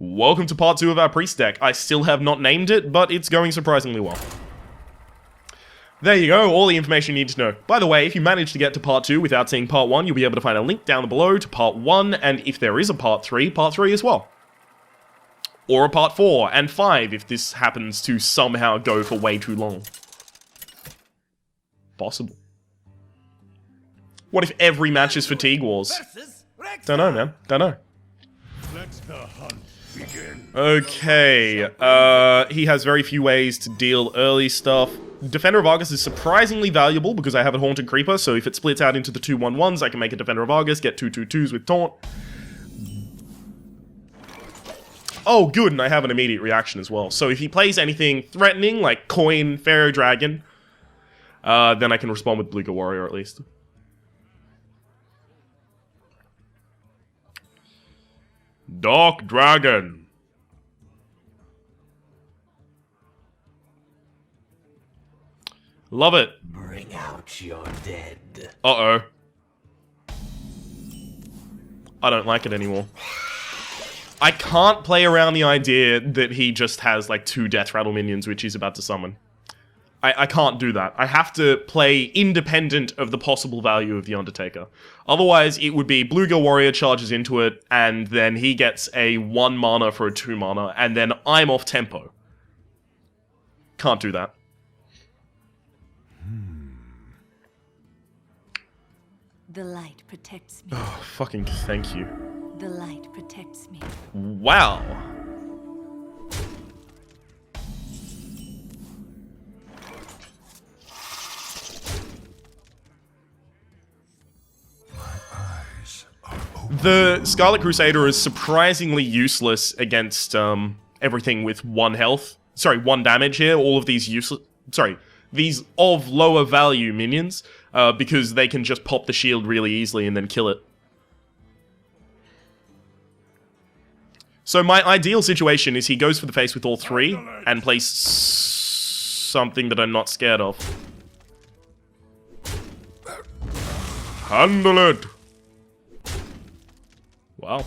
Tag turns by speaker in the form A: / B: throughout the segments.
A: Welcome to part 2 of our priest deck. I still have not named it, but it's going surprisingly well. There you go, all the information you need to know. By the way, if you manage to get to part 2 without seeing part 1, you'll be able to find a link down below to part 1, and if there is a part 3 as well. Or a part 4 and 5 if this happens to somehow go for way too long. Possible. What if every match is Fatigue Wars? Don't know, man. Don't know. Okay, he has very few ways to deal early stuff. Defender of Argus is surprisingly valuable because I have a Haunted Creeper, so if it splits out into the 2/1/1s, I can make a Defender of Argus, get 2/2/2s with Taunt. Oh, good, and I have an immediate reaction as well. So if he plays anything threatening, like Coin, Pharaoh Dragon, then I can respond with Bluegill Warrior at least. Dark Dragon. Love it.
B: Bring out your dead.
A: Uh-oh. I don't like it anymore. I can't play around the idea that he just has like 2 Death Rattle minions which he's about to summon. I can't do that. I have to play independent of the possible value of the Undertaker. Otherwise, it would be Bluegill Warrior charges into it, and then he gets a 1 mana for a 2 mana, and then I'm off tempo. Can't do that.
C: The light protects me.
A: Oh, fucking thank you.
C: The light protects me.
A: Wow. The Scarlet Crusader is surprisingly useless against everything with 1 health. Sorry, 1 damage here. All of these useless... Sorry, these of lower value minions, because they can just pop the shield really easily and then kill it. So my ideal situation is he goes for the face with all 3 and plays something that I'm not scared of. Handle it! Wow.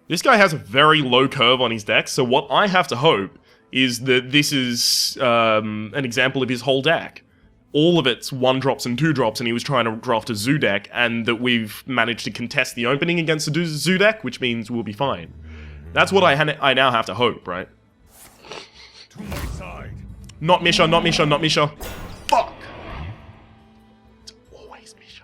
A: This guy has a very low curve on his deck, so what I have to hope is that this is an example of his whole deck. All of it's 1-drops and 2-drops, and he was trying to draft a zoo deck, and that we've managed to contest the opening against the zoo deck, which means we'll be fine. That's what I now have to hope, right?
D: To my side.
A: Not Misha, not Misha, not Misha. Fuck! It's always Misha.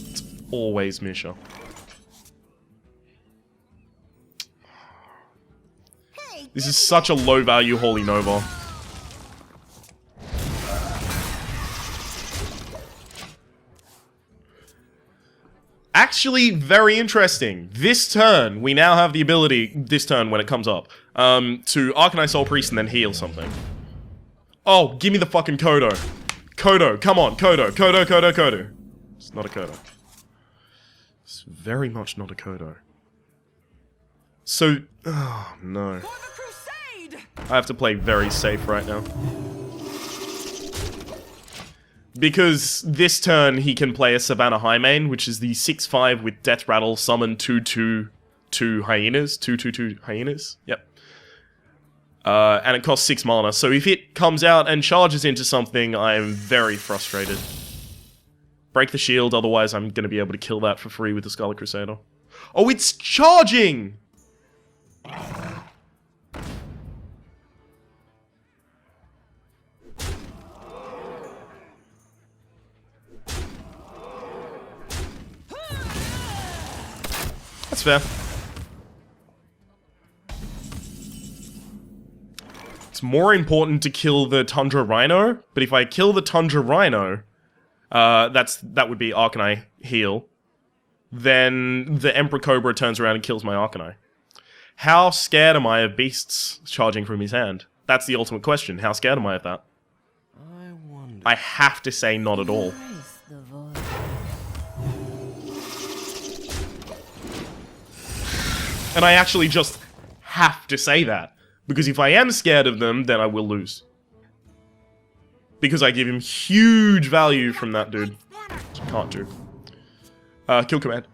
A: It's always Misha. This is such a low-value Holy Nova. Actually, very interesting. This turn, we now have the ability, this turn when it comes up, to Arcanine Soul Priest and then heal something. Oh, give me the fucking Kodo. Kodo, come on, Kodo, Kodo, Kodo, Kodo. It's not a Kodo. It's very much not a Kodo. So, oh no. I have to play very safe right now. Because this turn he can play a Savannah Highmane, which is the 6/5 with Death Rattle, summon 2/2/2 hyenas. 2/2/2 hyenas? Yep. And it costs 6 mana, so if it comes out and charges into something, I am very frustrated. Break the shield, otherwise I'm going to be able to kill that for free with the Scarlet Crusader. Oh, it's charging! That's fair. It's more important to kill the Tundra Rhino, but if I kill the Tundra Rhino, that would be Arcanine heal, then the Emperor Cobra turns around and kills my Arcanine. How scared am I of beasts charging from his hand? That's the ultimate question. How scared am I of that?
B: I wonder.
A: I have to say not at all.
C: Embrace the void.
A: And I actually just have to say that. Because if I am scared of them, then I will lose. Because I give him huge value from that dude. Can't do. Kill command.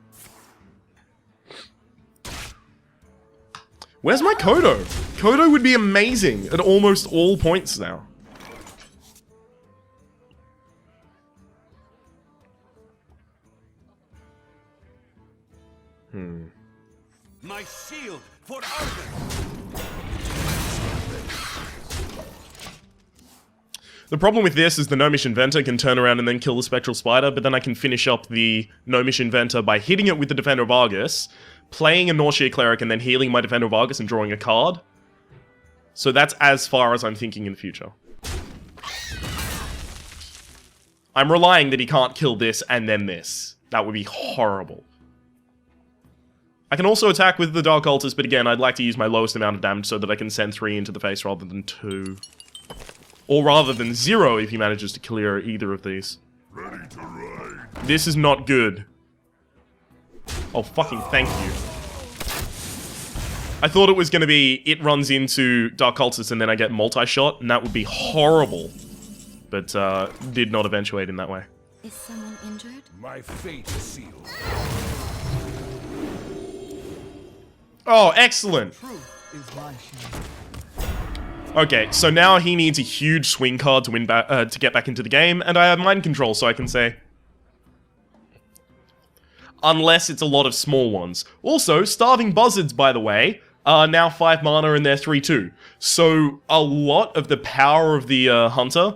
A: Where's my Kodo? Kodo would be amazing at almost all points now.
B: My shield for others.
A: The problem with this is the Gnomish Inventor can turn around and then kill the Spectral Spider, but then I can finish up the Gnomish Inventor by hitting it with the Defender of Argus, playing a Nausea Cleric, and then healing my Defender of Argus and drawing a card. So that's as far as I'm thinking in the future. I'm relying that he can't kill this and then this. That would be horrible. I can also attack with the Dark Cultist, but again, I'd like to use my lowest amount of damage so that I can send 3 into the face rather than 2. Or rather than 0 if he manages to clear either of these.
D: Ready to ride.
A: This is not good. Oh, fucking thank you. I thought it was going to be, it runs into Dark Cultist and then I get multi-shot, and that would be horrible. But, did not eventuate in that way.
C: Is someone injured?
D: My fate is sealed.
A: Oh, excellent!
E: Truth is my shield.
A: Okay, so now he needs a huge swing card to win back, to get back into the game, and I have mind control, so I can say... Unless it's a lot of small ones. Also, Starving Buzzards, by the way, are now 5 mana and they're 3/2. So, a lot of the power of the Hunter,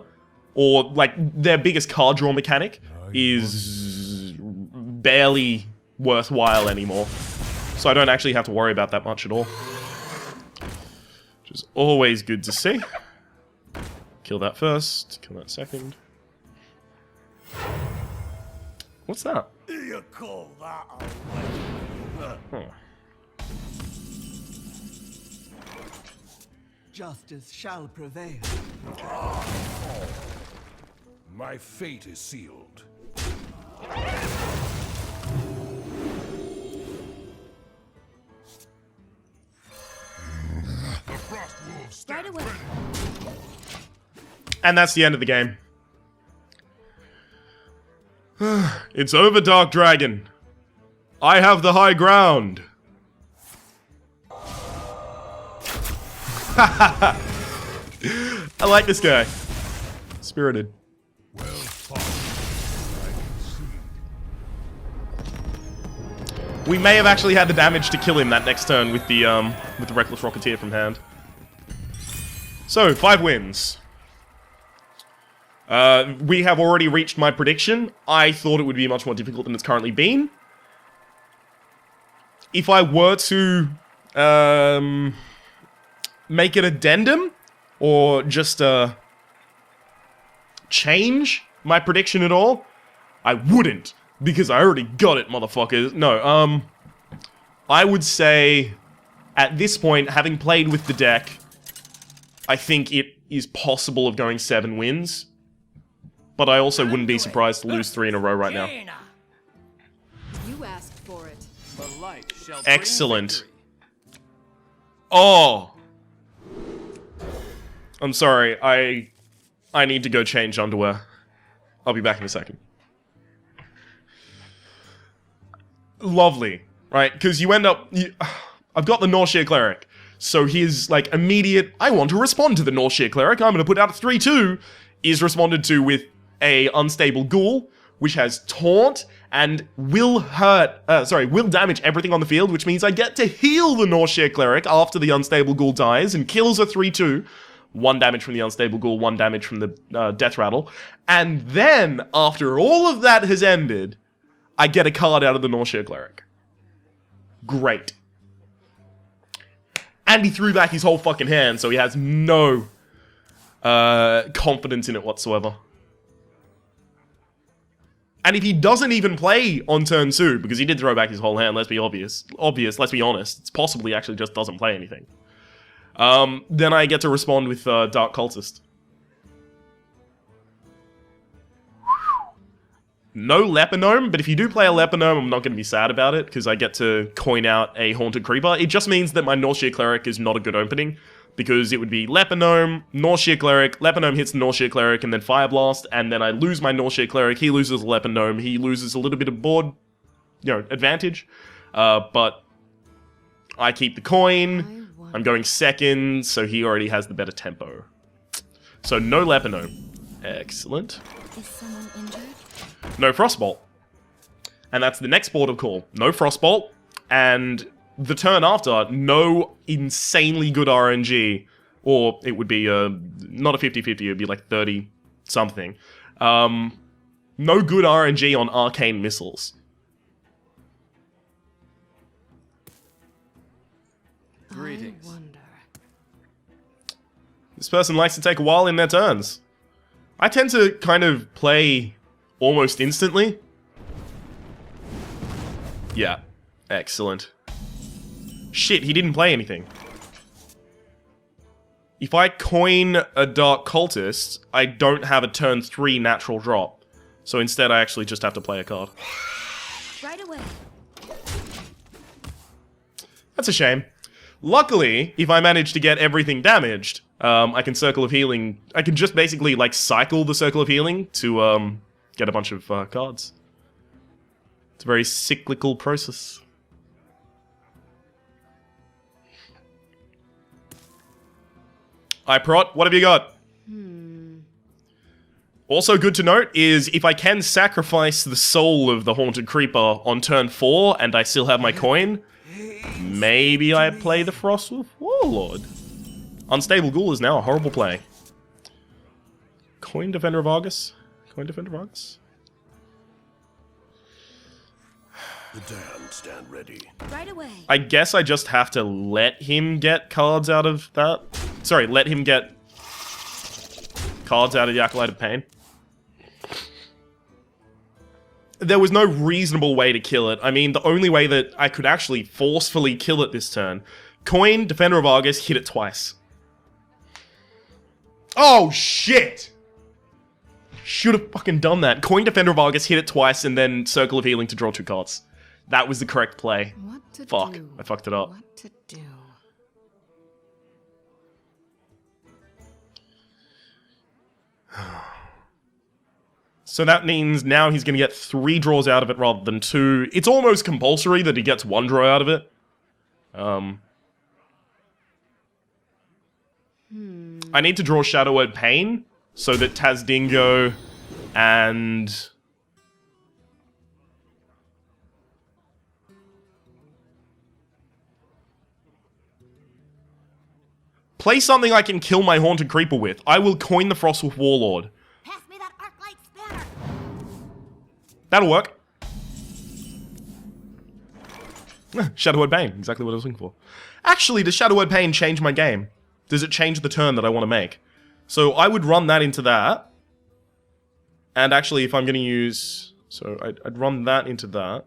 A: or, like, their biggest card draw mechanic, is barely worthwhile anymore. So I don't actually have to worry about that much at all. Which is always good to see. Kill that first, kill that second. What's that?
B: You call that a
A: Huh.
E: Justice shall prevail.
D: My fate is sealed. The frost wolves stand
C: Right away.
D: ready.
A: And that's the end of the game. It's over, Dark Dragon. I have the high ground. I like this guy. Spirited.
D: Well fought. I concede.
A: We may have actually had the damage to kill him that next turn with the Reckless Rocketeer from hand. So, 5 wins. We have already reached my prediction. I thought it would be much more difficult than it's currently been. If I were to make an addendum, or just change my prediction at all, I wouldn't, because I already got it, motherfuckers. No, I would say, at this point, having played with the deck, I think it is possible of going 7 wins. But I also wouldn't be surprised to lose 3 in a row right now.
C: You asked for it.
B: The light shall bring
A: Excellent.
B: victory.
A: Oh! I'm sorry, I need to go change underwear. I'll be back in a second. Lovely, right? Because you end up... I've got the Nausea Cleric. So his, like, immediate, I want to respond to the Nausea Cleric, I'm going to put out a 3/2, is responded to with a Unstable Ghoul, which has Taunt, and will damage everything on the field, which means I get to heal the Nausea Cleric after the Unstable Ghoul dies, and kills a 3/2. 1 damage from the Unstable Ghoul, 1 damage from the Death Rattle. And then, after all of that has ended, I get a card out of the Nausea Cleric. Great. And he threw back his whole fucking hand, so he has no confidence in it whatsoever. And if he doesn't even play on turn 2, because he did throw back his whole hand, let's be let's be honest, it's possible he actually just doesn't play anything. Then I get to respond with Dark Cultist. No Leper Gnome, but if you do play a Leper Gnome, I'm not going to be sad about it, because I get to coin out a Haunted Creeper. It just means that my Nausea Cleric is not a good opening, because it would be Leper Gnome, Nausea Cleric, Leper Gnome hits the Nausea Cleric, and then Fire Blast, and then I lose my Nausea Cleric, he loses a Leper Gnome, he loses a little bit of board, advantage, but I keep the coin, I'm going second, so he already has the better tempo. So no Leper Gnome. Excellent.
C: Is someone injured?
A: No Frostbolt. And that's the next board of call. No Frostbolt. And the turn after, no insanely good RNG. Or it would be not a 50-50, it would be like 30-something. No good RNG on Arcane Missiles.
B: Greetings.
C: I wonder.
A: This person likes to take a while in their turns. I tend to kind of play almost instantly. Yeah. Excellent. Shit, he didn't play anything. If I coin a Dark Cultist, I don't have a turn 3 natural drop. So instead I actually just have to play a card.
C: Right away.
A: That's a shame. Luckily, if I manage to get everything damaged, I can Circle of Healing... I can just basically, like, cycle the Circle of Healing to, get a bunch of cards. It's a very cyclical process. Hi, Prot, what have you got? Also good to note is, if I can sacrifice the soul of the Haunted Creeper on turn 4, and I still have my coin, maybe I play the Frostwolf Warlord. Unstable Ghoul is now a horrible play. Coin Defender of Argus? Coin Defender of Argus?
D: The damned stand ready.
C: Right away.
A: I guess I just have to let him get cards out of that. Sorry, let him get cards out of the Acolyte of Pain. There was no reasonable way to kill it. I mean, the only way that I could actually forcefully kill it this turn. Coin, Defender of Argus, hit it twice. Oh, shit! Should have fucking done that. Coin, Defender of Argus, hit it twice, and then Circle of Healing to draw 2 cards. That was the correct play.
C: What to
A: Fuck,
C: do?
A: I fucked it up.
C: What to do?
A: So that means now he's going to get 3 draws out of it rather than 2. It's almost compulsory that he gets 1 draw out of it. I need to draw Shadow Word Pain so that Tazdingo and... play something I can kill my Haunted Creeper with. I will coin the Frostwolf Warlord.
C: Pass me that arc-light spanner.
A: That'll work. Shadow Word Pain, exactly what I was looking for. Actually, does Shadow Word Pain change my game? Does it change the turn that I want to make? So I would run that into that. And actually, if I'm going to use... so I'd run that into that.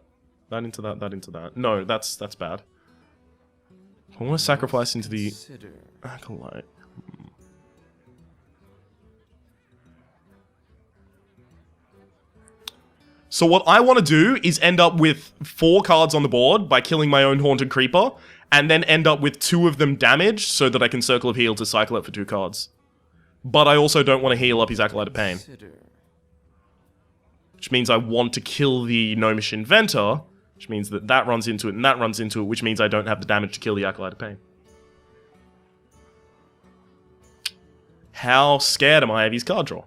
A: That into that, that into that. No, that's bad. I want to sacrifice into the Acolyte. So what I want to do is end up with 4 cards on the board by killing my own Haunted Creeper, and then end up with 2 of them damaged so that I can Circle of Heal to cycle it for 2 cards. But I also don't want to heal up his Acolyte of Pain. Which means I want to kill the Gnomish Inventor, which means that that runs into it and that runs into it, which means I don't have the damage to kill the Acolyte of Pain. How scared am I of his card draw?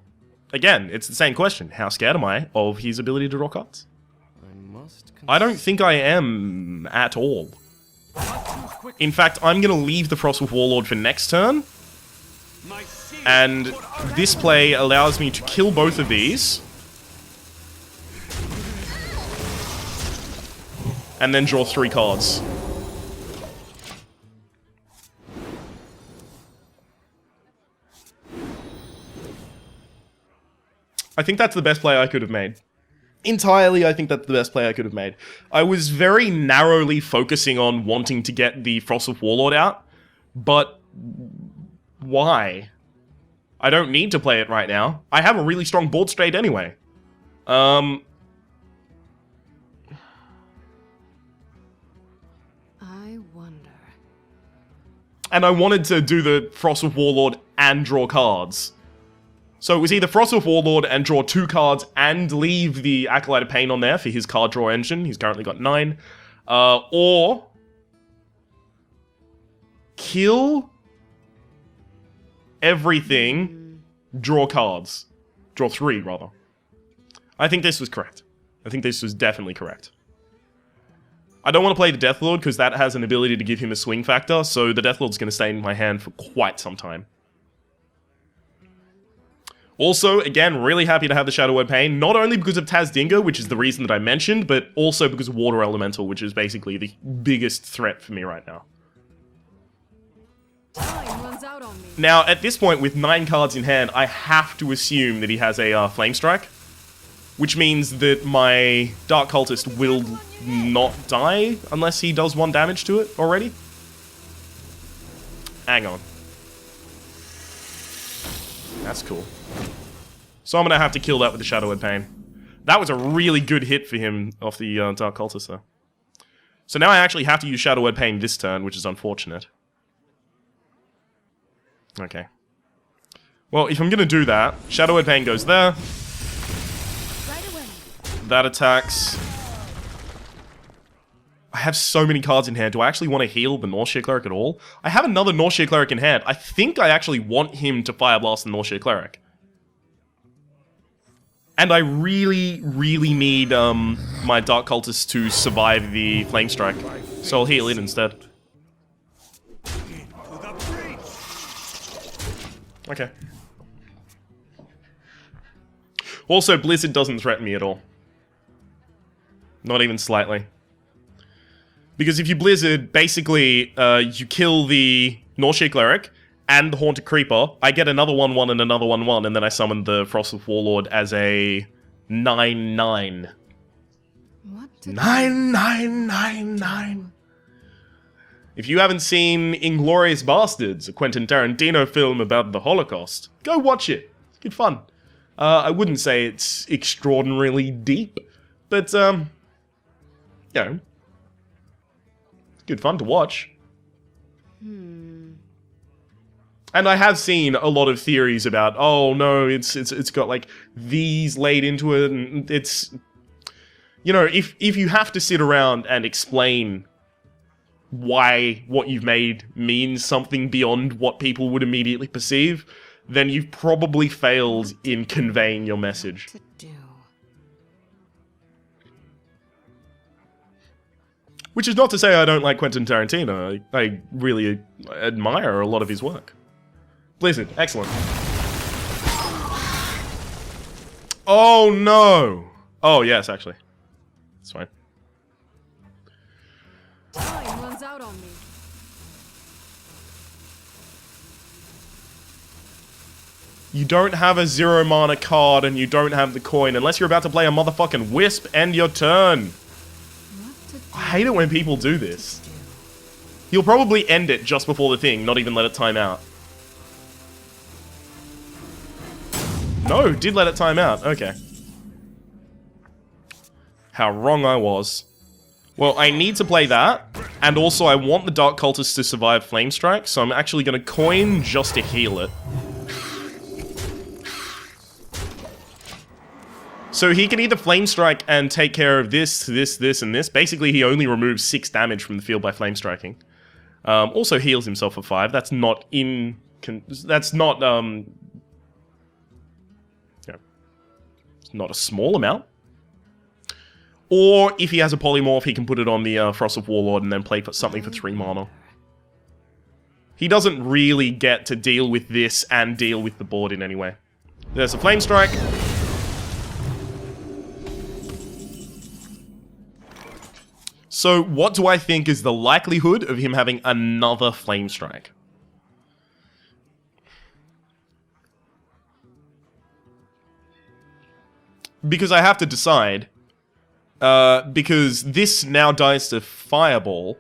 A: Again, it's the same question. How scared am I of his ability to draw cards? I don't think I am at all. In fact, I'm going to leave the Frostwolf Warlord for next turn. And this play allows me to kill both of these. And then draw 3 cards. I think that's the best play I could have made. Entirely, I think that's the best play I could have made. I was very narrowly focusing on wanting to get the Frostwolf Warlord out, but why? I don't need to play it right now. I have a really strong board state anyway. And I wanted to do the Frostwolf Warlord and draw cards. So it was either Frostwolf Warlord and draw 2 cards and leave the Acolyte of Pain on there for his card draw engine. He's currently got 9. Or kill everything, draw cards. Draw 3, rather. I think this was correct. I think this was definitely correct. I don't want to play the Deathlord because that has an ability to give him a swing factor, so the Deathlord's going to stay in my hand for quite some time. Also, again, really happy to have the Shadow Word Pain, not only because of Tazdinga, which is the reason that I mentioned, but also because of Water Elemental, which is basically the biggest threat for me right now.
F: Time runs out on me.
A: Now, at this point, with 9 cards in hand, I have to assume that he has a Flame Strike, which means that my Dark Cultist will not die unless he does 1 damage to it already. Hang on. That's cool. So I'm going to have to kill that with the Shadow Word Pain. That was a really good hit for him off the Dark Cultist, though. So now I actually have to use Shadow Word Pain this turn, which is unfortunate. Okay. Well, if I'm going to do that, Shadow Word Pain goes there.
C: Right away.
A: That attacks. I have so many cards in hand. Do I actually want to heal the Northshire Cleric at all? I have another Northshire Cleric in hand. I think I actually want him to Fire Blast the Northshire Cleric. And I really, really need my Dark Cultist to survive the Flame Strike. So I'll heal it instead. Okay. Also, Blizzard doesn't threaten me at all. Not even slightly. Because if you Blizzard, basically, you kill the Northshire Cleric and the Haunted Creeper, I get another 1/1 and another 1/1, and then I summon the Frostwolf Warlord as a 9/9.
F: What did
A: 9/9/9/9. If you haven't seen Inglourious Bastards, a Quentin Tarantino film about the Holocaust, go watch it. It's good fun. I wouldn't say it's extraordinarily deep, but, you know, it's good fun to watch. And I have seen a lot of theories about, oh no, it's got like these laid into it, and it's, you know, if you have to sit around and explain why what you've made means something beyond what people would immediately perceive, then you've probably failed in conveying your message.
F: to do?
A: Which is not to say I don't like Quentin Tarantino. I really admire a lot of his work. Blizzard, excellent. Oh no! Oh yes, actually. It's fine.
F: Time runs out on me.
A: You don't have a 0 mana card and you don't have the coin unless you're about to play a motherfucking Wisp. End your turn.
F: What to do?
A: I hate it when people do this. He'll probably end it just before the thing, not even let it time out. No, did let it time out. Okay. How wrong I was. Well, I need to play that, and also I want the Dark Cultist to survive Flame Strike, so I'm actually going to coin just to heal it. So he can either Flame Strike and take care of this, this, and this. Basically, he only removes 6 damage from the field by Flame Striking. Also heals himself for 5. That's not that's not, you know, it's not a small amount. Or if he has a polymorph, he can put it on the Frostwolf Warlord and then play for something for 3 mana. He doesn't really get to deal with this and deal with the board in any way. There's a Flame Strike. So what do I think is the likelihood of him having another Flame Strike? Because I have to decide. Because this now dies to Fireball.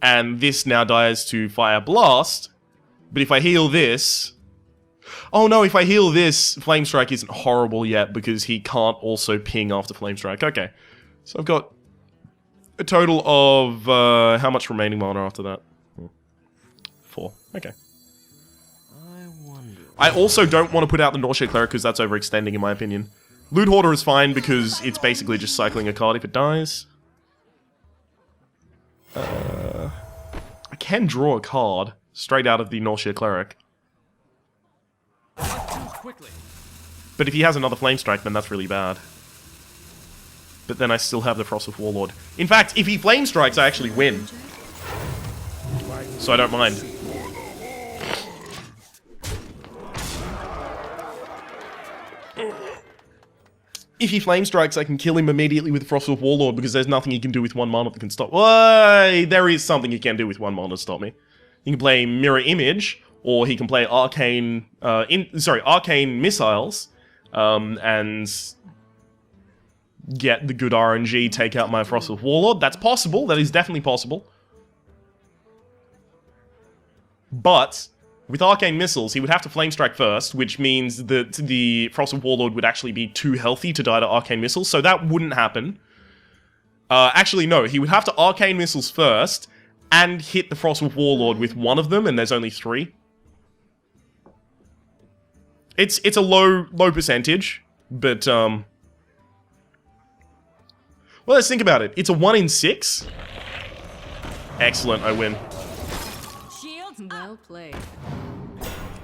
A: And this now dies to Fire Blast. But if I heal this... Oh no, if I heal this, Flame Strike isn't horrible yet because he can't also ping after Flame Strike. Okay. So I've got a total of... how much remaining mana after that? 4. Okay.
D: I wonder.
A: I also don't want to put out the Nausea Cleric because that's overextending in my opinion. Loot Hoarder is fine because it's basically just cycling a card if it dies. I can draw a card straight out of the Nausea Cleric.
B: Quickly.
A: But if he has another Flame Strike, then that's really bad. But then I still have the Frostwolf Warlord. In fact, if he Flame Strikes, I actually win. So I don't mind. If he Flame Strikes, I can kill him immediately with Frostwolf Warlord because there's nothing he can do with 1 mana that can stop. Why? There is something he can do with 1 mana to stop me. He can play Mirror Image, or he can play Arcane, Arcane Missiles, and get the good RNG, take out my Frostwolf Warlord. That's possible. That is definitely possible. But with Arcane Missiles, he would have to Flame Strike first, which means that the Frostwolf Warlord would actually be too healthy to die to Arcane Missiles, so that wouldn't happen. Actually, no, he would have to Arcane Missiles first, and hit the Frostwolf Warlord with 1 of them, and there's only 3. It's a low percentage, but, well, let's think about it. It's a 1 in 6. Excellent, I win.
F: Shields. Well played.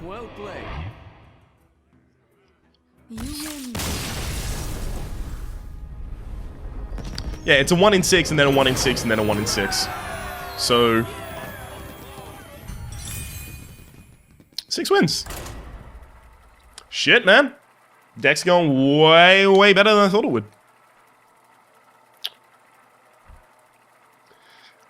B: Well played.
F: You win.
A: Yeah, it's a 1 in 6, and then a 1 in 6, and then a 1 in 6. So 6 wins. Shit, man. Deck's going way, way better than I thought it would.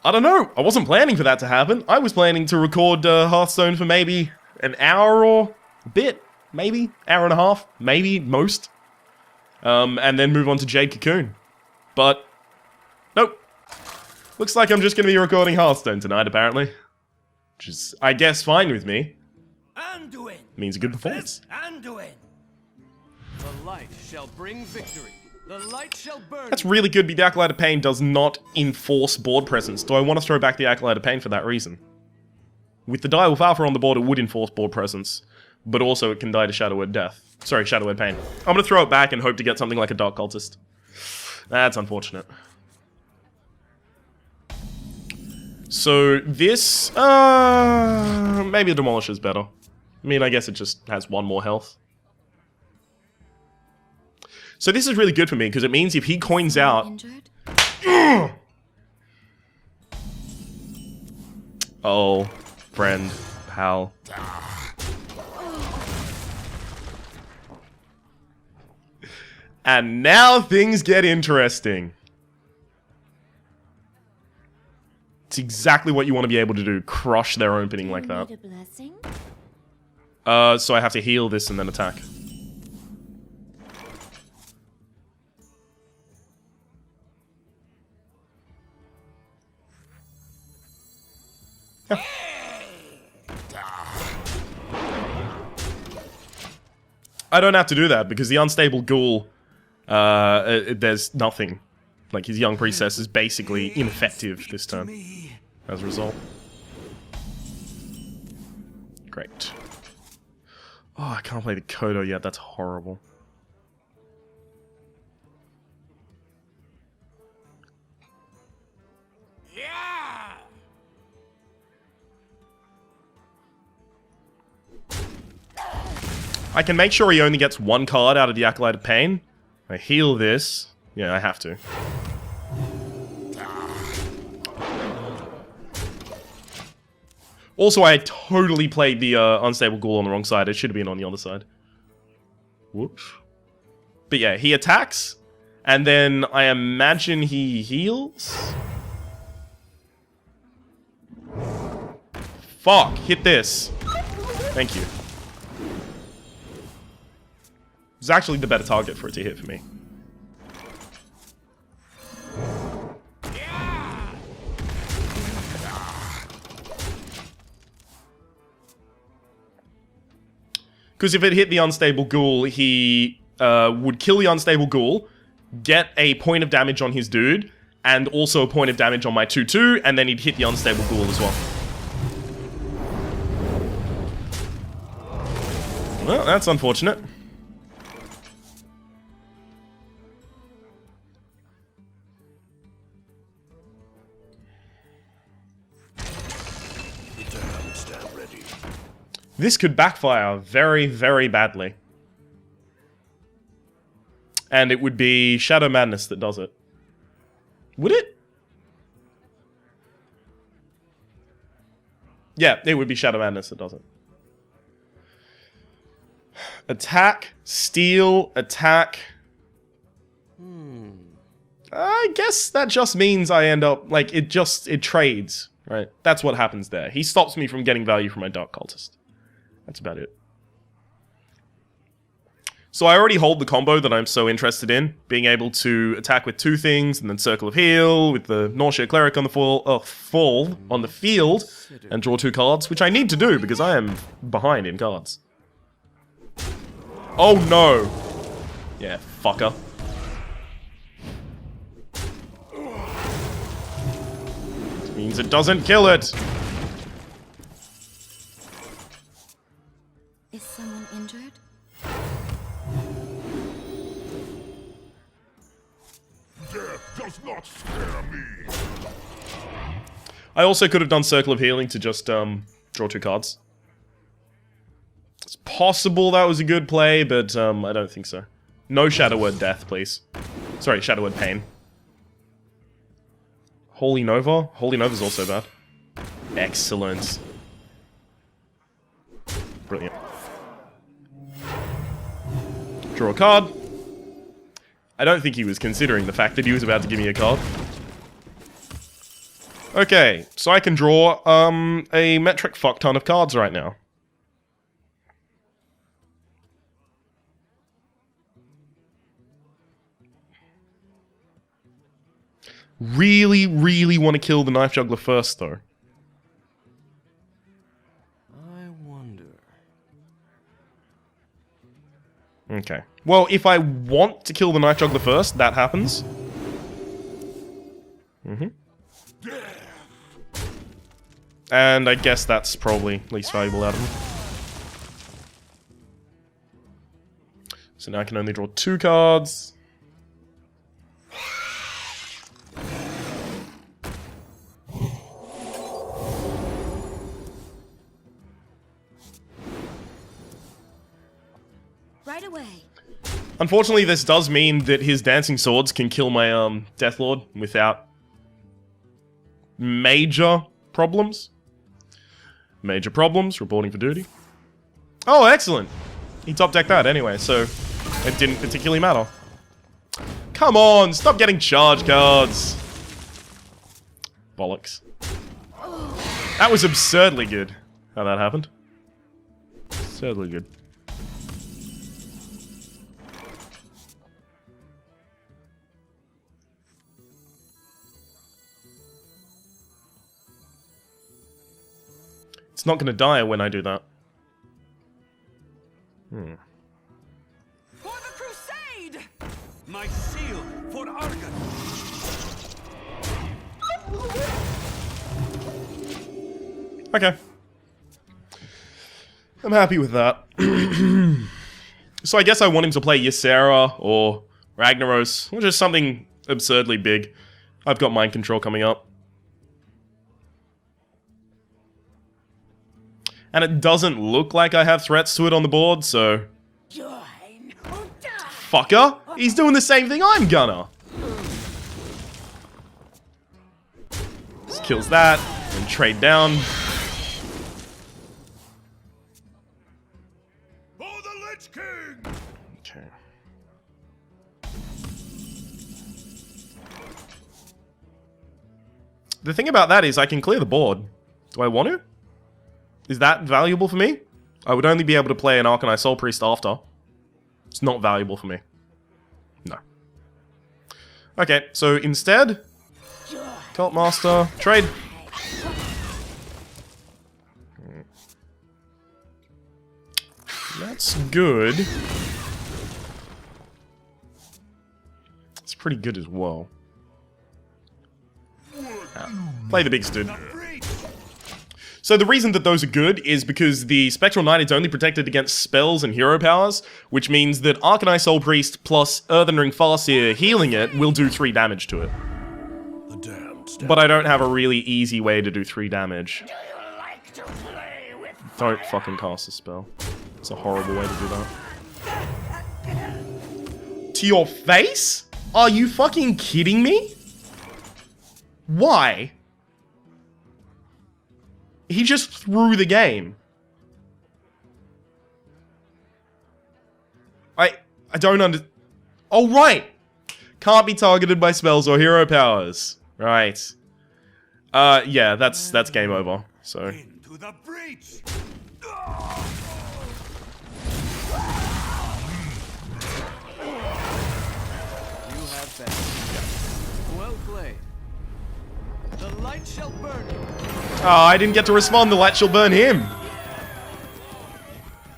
A: I don't know. I wasn't planning for that to happen. I was planning to record Hearthstone for maybe an hour or a bit. Maybe. Hour and a half. Maybe. Most. And then move on to Jade Cocoon. But nope. Looks like I'm just going to be recording Hearthstone tonight, apparently. Which is, I guess, fine with me.
B: Anduin.
A: Means a good performance.
B: Anduin. The light shall bring victory. The light shall burn.
A: That's really good, but the Acolyte of Pain does not enforce board presence. Do I want to throw back the Acolyte of Pain for that reason? With the Direwolf Alpha on the board, it would enforce board presence. But also, it can die to Shadow Word Death. Sorry, Shadow Word Pain. I'm going to throw it back and hope to get something like a Dark Cultist. That's unfortunate. So, this... maybe the Demolisher's better. I mean, I guess it just has 1 more health. So this is really good for me, because it means if he coins out...
C: Injured?
A: Oh, friend, pal. And now things get interesting. It's exactly what you want to be able to do. Crush their opening like that.
C: Need a blessing?
A: So I have to heal this and then attack. Yeah. I don't have to do that because the Unstable Ghoul, there's nothing. Like, his Young Priestess is basically ineffective this turn as a result. Great. Oh, I can't play the Kodo yet. That's horrible.
B: Yeah.
A: I can make sure he only gets 1 card out of the Acolyte of Pain. I heal this. Yeah, I have to. Also, I totally played the Unstable Ghoul on the wrong side. It should have been on the other side. Whoops. But yeah, he attacks, and then I imagine he heals? Fuck, hit this. Thank you. It's actually the better target for it to hit for me. Because if it hit the Unstable Ghoul, he would kill the Unstable Ghoul, get a point of damage on his dude, and also a point of damage on my 2/2, and then he'd hit the Unstable Ghoul as well. Well, that's unfortunate.
D: Stand ready.
A: This could backfire very, very badly. And it would be Shadow Madness that does it. Would it? Yeah, it would be Shadow Madness that does it. Attack, steal, attack. I guess that just means I end up, like, it trades, right? That's what happens there. He stops me from getting value from my Dark Cultist. That's about it. So I already hold the combo that I'm so interested in, being able to attack with 2 things, and then Circle of Heal, with the Nausea Cleric on the fall on the field, and draw 2 cards, which I need to do, because I am behind in cards. Oh no! Yeah, fucker. Which means it doesn't kill it!
C: Is someone injured?
D: Death does not scare me.
A: I also could have done Circle of Healing to just draw 2 cards. It's possible that was a good play, but I don't think so. No Shadow Word Death, please. Sorry, Shadow Word Pain. Holy Nova? Holy Nova's also bad. Excellent. Brilliant. Draw a card. I don't think he was considering the fact that he was about to give me a card. Okay, so I can draw a metric fuck ton of cards right now. Really, really want to kill the Knife Juggler first, though.
D: I wonder.
A: Okay. Well, if I want to kill the Knife Juggler first, that happens. And I guess that's probably least valuable out of them. So now I can only draw 2 cards.
C: Right away.
A: Unfortunately, this does mean that his Dancing Swords can kill my Deathlord without major problems. Major problems, reporting for duty. Oh, excellent! He top decked that anyway, so it didn't particularly matter. Come on, stop getting charge cards! Bollocks. That was absurdly good, how that happened. Absurdly good. It's not going to die when I do that.
B: For the crusade! My seal for Argon!
A: Okay. I'm happy with that. So I guess I want him to play Ysera or Ragnaros, or just something absurdly big. I've got Mind Control coming up. And it doesn't look like I have threats to it on the board, so... Fucker! He's doing the same thing I'm gonna! Just kills that, and trade down.
D: For the Lich King!
A: Okay. The thing about that is I can clear the board. Do I want to? Is that valuable for me? I would only be able to play an Arcanine Soul Priest after. It's not valuable for me. No. Okay, so instead... Cult Master, trade. That's good. It's pretty good as well. Play the big dude. So the reason that those are good is because the Spectral Knight is only protected against spells and hero powers, which means that Arcanine Soul Priest plus Earthen Ring Farseer healing it will do 3 damage to it.
D: The damned
A: But I don't have a really easy way to do 3 damage. Don't fucking cast a spell. It's a horrible way to do that. To your face? Are you fucking kidding me? Why? He just threw the game. I don't Oh, right! Can't be targeted by spells or hero powers. Right. Yeah, that's game over. So.
B: Into the breach. You have that. Well played. The light shall burn you.
A: Oh, I didn't get to respond. The light shall burn him.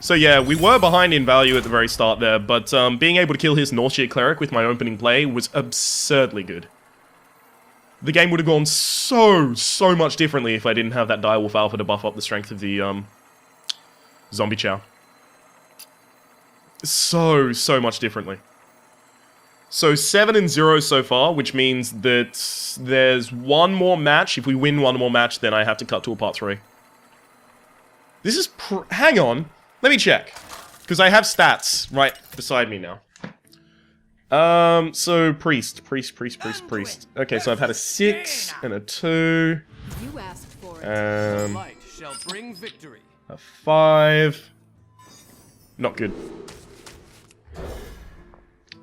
A: So yeah, we were behind in value at the very start there, but being able to kill his Northshire Cleric with my opening play was absurdly good. The game would have gone so much differently if I didn't have that Direwolf Alpha to buff up the strength of the Zombie Chow. So much differently. So 7-0 so far, which means that there's one more match. If we win one more match, then I have to cut to a part 3. This is hang on. Let me check. Because I have stats right beside me now. So Priest. Okay, so I've had a 6 and a 2.
F: You asked for it.
B: The light shall bring victory.
A: A 5. Not good.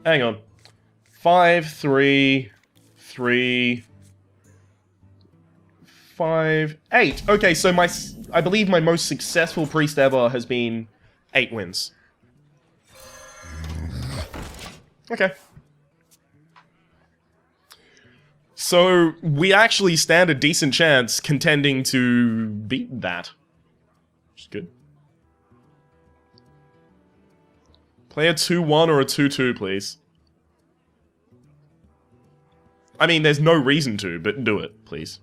A: Hang on. 5, 3, 3, 5, 8. Okay, so I believe my most successful Priest ever has been 8 wins. Okay. So we actually stand a decent chance contending to beat that. Which is good. Play a 2-1 or a 2-2, please. I mean, there's no reason to, but do it, please.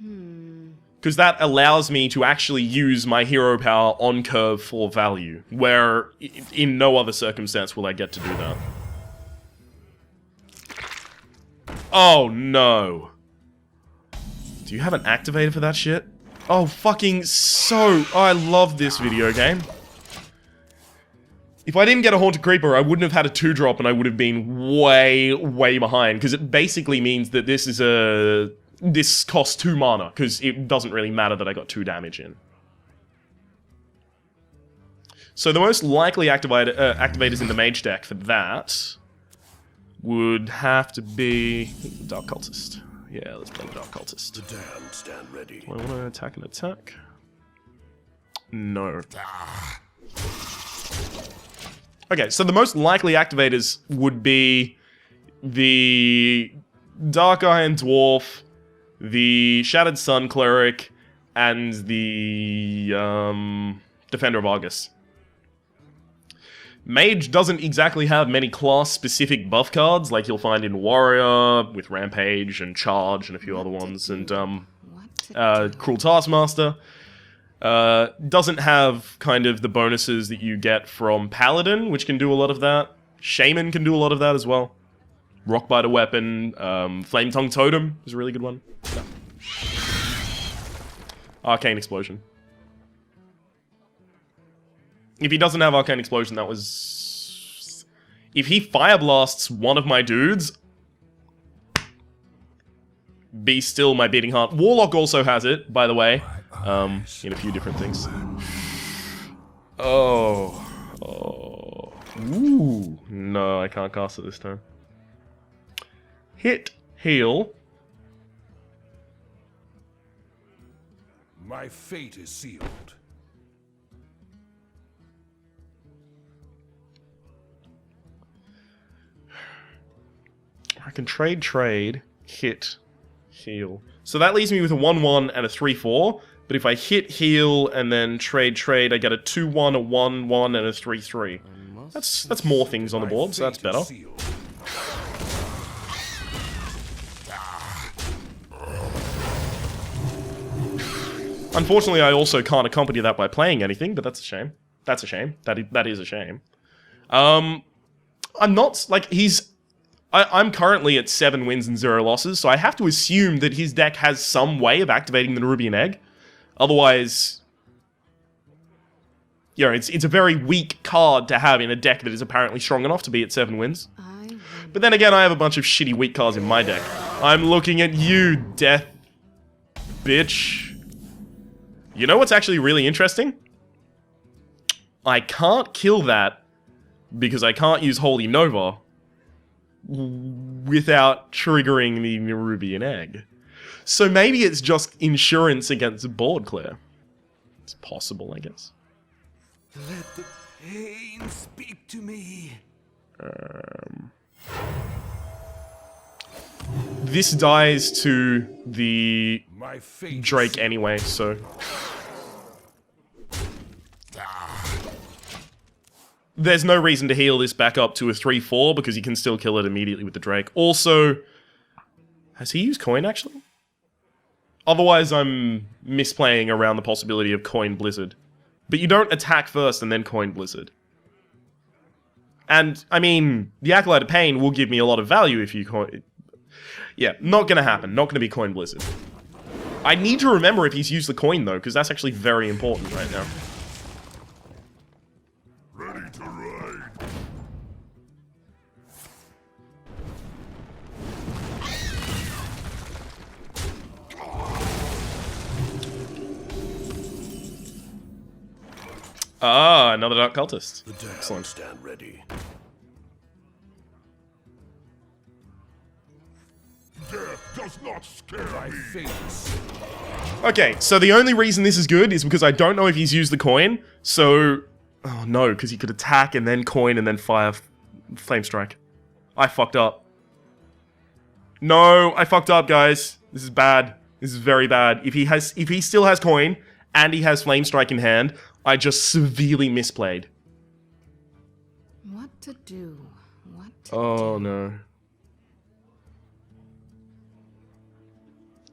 A: Because that allows me to actually use my hero power on curve for value, where in no other circumstance will I get to do that. Oh, no. Do you have an activator for that shit? Oh, fucking so... I love this video game. If I didn't get a Haunted Creeper, I wouldn't have had a 2-drop and I would have been way behind, because it basically means that this is a... This costs 2 mana, because it doesn't really matter that I got 2 damage in. So the most likely activators in the Mage deck for that would have to be... Dark Cultist. Yeah, let's play Dark Cultist.
D: The damned stand ready.
A: Do I want to attack an attack? No. Okay, so the most likely activators would be the Dark Iron Dwarf, the Shattered Sun Cleric, and the Defender of Argus. Mage doesn't exactly have many class-specific buff cards, like you'll find in Warrior, with Rampage and Charge and a few other ones, and Cruel Taskmaster. Doesn't have kind of the bonuses that you get from Paladin, which can do a lot of that. Shaman can do a lot of that as well. Rockbiter Weapon, Flame Tongue Totem is a really good one. Yeah. Arcane Explosion. If he doesn't have Arcane Explosion, that was... If he Fire Blasts one of my dudes... Be still my beating heart. Warlock also has it, by the way. In a few different things. Oh. Ooh. No, I can't cast it this time. Hit, heal.
D: My fate is sealed.
A: I can trade, hit, heal. So that leaves me with a 1-1 and a 3-4. But if I hit, heal, and then trade, I get a 2-1, a 1-1, and a 3-3. That's more things on the board, so that's better. Unfortunately, I also can't accompany that by playing anything, but that's a shame. That's a shame. That is a shame. I'm not, like, I'm currently at 7 wins and 0 losses, so I have to assume that his deck has some way of activating the Nerubian Egg. Otherwise, you know, it's a very weak card to have in a deck that is apparently strong enough to be at 7 wins. But then again, I have a bunch of shitty weak cards in my deck. I'm looking at you, death bitch. You know what's actually really interesting? I can't kill that because I can't use Holy Nova without triggering the Nerubian Egg. So maybe it's just insurance against board clear. It's possible, I guess.
E: Let the pain speak to me.
A: This dies to the
D: My fate
A: Drake anyway, so... There's no reason to heal this back up to a 3-4 because you can still kill it immediately with the Drake. Also, has he used coin actually? Otherwise I'm misplaying around the possibility of coin Blizzard. But you don't attack first and then coin Blizzard. And, I mean, the Acolyte of Pain will give me a lot of value if you coin... Yeah, not gonna happen. Not gonna be coin Blizzard. I need to remember if he's used the coin though, because that's actually very important right now.
D: ready to ride.
A: Ah, another Dark Cultist.
D: The dead
A: Excellent.
D: stand ready. Death does not scare
B: My
D: me.
B: fate is
A: Okay, so the only reason this is good is because I don't know if he's used the coin, so... Oh no, because he could attack and then coin and then fire Flame Strike. I fucked up. No, I fucked up, guys. This is bad. This is very bad. If he still has coin and he has Flame Strike in hand, I just severely misplayed.
F: What to do? What to
A: Oh
F: do?
A: no.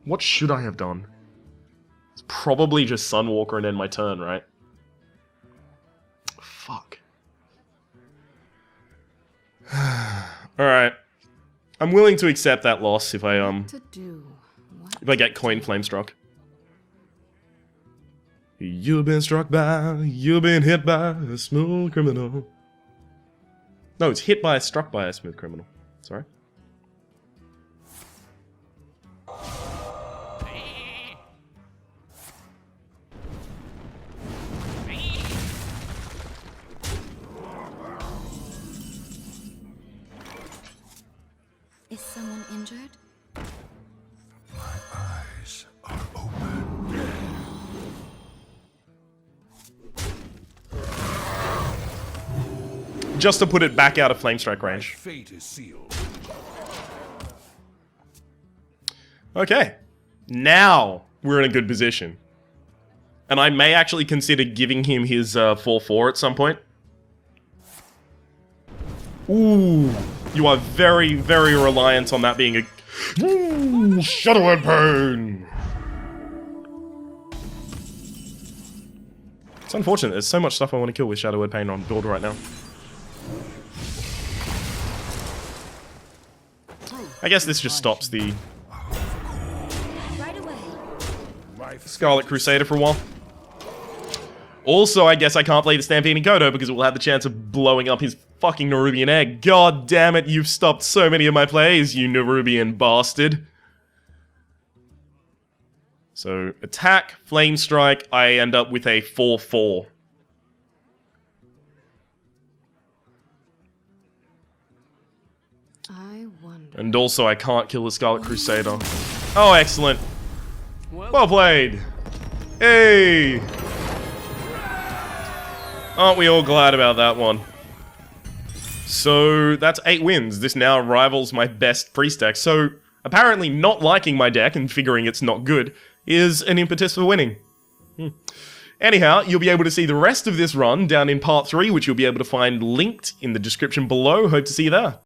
A: What should I have done? It's probably just Sunwalker and end my turn, right? Fuck. Alright. I'm willing to accept that loss if I
F: What to do? What
A: if I get coin flame struck. You've been struck by, you've been hit by a smooth criminal. No, it's hit by, struck by a smooth criminal. Sorry.
C: Is someone injured?
D: Eyes are open.
A: Just to put it back out of flame strike
D: My
A: range.
D: fate is sealed.
A: Okay. Now we're in a good position. And I may actually consider giving him his 4-4 at some point. Ooh. You are very, very reliant on that being a... Ooh, Shadow and Pain! It's unfortunate. There's so much stuff I want to kill with Shadow and Pain on board right now. I guess this just stops the
C: Right away.
D: My
A: Scarlet Crusader for a while. Also, I guess I can't play the Stampeding Kodo because it will have the chance of blowing up his fucking Nerubian Egg. God damn it, you've stopped so many of my plays, you Nerubian bastard. So, attack, Flame Strike, I end up with a 4-4.
F: I wonder.
A: And also, I can't kill the Scarlet Crusader. Oh, excellent. Well played. Hey! Aren't we all glad about that one? So, that's 8 wins. This now rivals my best priest deck. So, apparently not liking my deck and figuring it's not good is an impetus for winning. Anyhow, you'll be able to see the rest of this run down in part 3, which you'll be able to find linked in the description below. Hope to see you there.